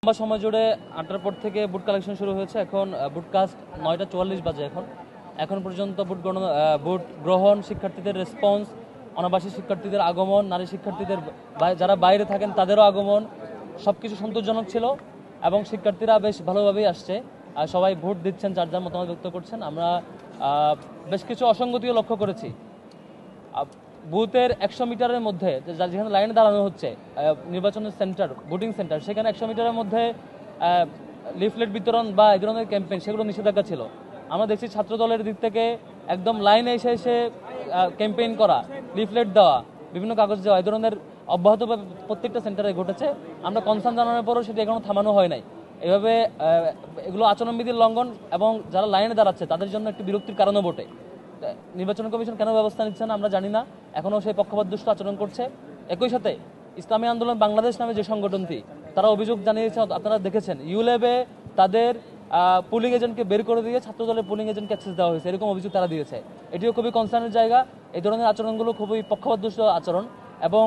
লম্বা সময় জুড়ে ৮টার পর থেকে বুট কালেকশন শুরু হয়েছে। এখন বুট কাস্ট ৯টা ৪৪ বাজে। এখন পর্যন্ত বুট গ্রহণ, শিক্ষার্থীদের রেসপন্স, অনাবাসী শিক্ষার্থীদের আগমন, নারী শিক্ষার্থীদের যারা বাইরে থাকেন তাদেরও আগমন, সব কিছু সন্তোষজনক ছিল এবং শিক্ষার্থীরা বেশ ভালোভাবেই আসছে। সবাই ভোট দিচ্ছেন, যার যার মতামত ব্যক্ত করছেন। আমরা বেশ কিছু অসঙ্গতিও লক্ষ্য করেছি। বুথের ১০০ মিটারের মধ্যে যেখানে লাইনে দাঁড়ানো হচ্ছে নির্বাচনের সেন্টার, ভোটিং সেন্টার, সেখানে ১০০ মিটারের মধ্যে লিফলেট বিতরণ বা এই ধরনের ক্যাম্পেইন সেগুলো নিষেধাজ্ঞা ছিল। আমরা দেখছি ছাত্র দলের দিক থেকে একদম লাইনে এসে এসে ক্যাম্পেইন করা, লিফলেট দেওয়া, বিভিন্ন কাগজ দেওয়া, এই ধরনের অব্যাহতভাবে প্রত্যেকটা সেন্টারে ঘটেছে। আমরা কনসার্ন জানানোর পরও সেটি এখনো থামানো হয় নাই। এভাবে এগুলো আচরণবিধির লঙ্ঘন এবং যারা লাইনে দাঁড়াচ্ছে তাদের জন্য একটি বিরক্তির কারণও বটে। নির্বাচন কমিশন কেন ব্যবস্থা নিচ্ছে না আমরা জানি না, এখনও সেই পক্ষপাতদুষ্ট আচরণ করছে। একই সাথে ইসলামী আন্দোলন বাংলাদেশ নামে যে সংগঠনটি, তারা অভিযোগ জানিয়েছে, আপনারা দেখেছেন, ইউল্যাবে তাদের পুলিং এজেন্টকে বের করে দিয়ে ছাত্রদলের পুলিং এজেন্টকে অ্যাক্সেস দেওয়া হয়েছে, এরকম অভিযোগ তারা দিয়েছে। এটিও খুবই কনসার্নের জায়গা। এই ধরনের আচরণগুলো খুবই পক্ষপাতদুষ্ট আচরণ এবং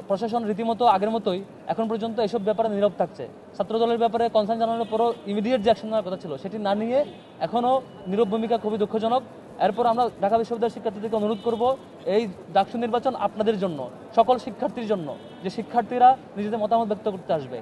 প্রশাসন রীতিমতো আগের মতোই এখন পর্যন্ত এসব ব্যাপারে নীরব থাকছে। ছাত্রদলের ব্যাপারে কনসার্ন জানানোর পরও ইমিডিয়েট যে অ্যাকশন নেওয়ার কথা ছিল সেটি না নিয়ে এখনও নীরব ভূমিকা খুবই দুঃখজনক। এরপর আমরা ঢাকা বিশ্ববিদ্যালয়ের শিক্ষার্থীদেরকে অনুরোধ করব, এই ডাকসু নির্বাচন আপনাদের জন্য, সকল শিক্ষার্থীর জন্য, যে শিক্ষার্থীরা নিজেদের মতামত ব্যক্ত করতে আসবে।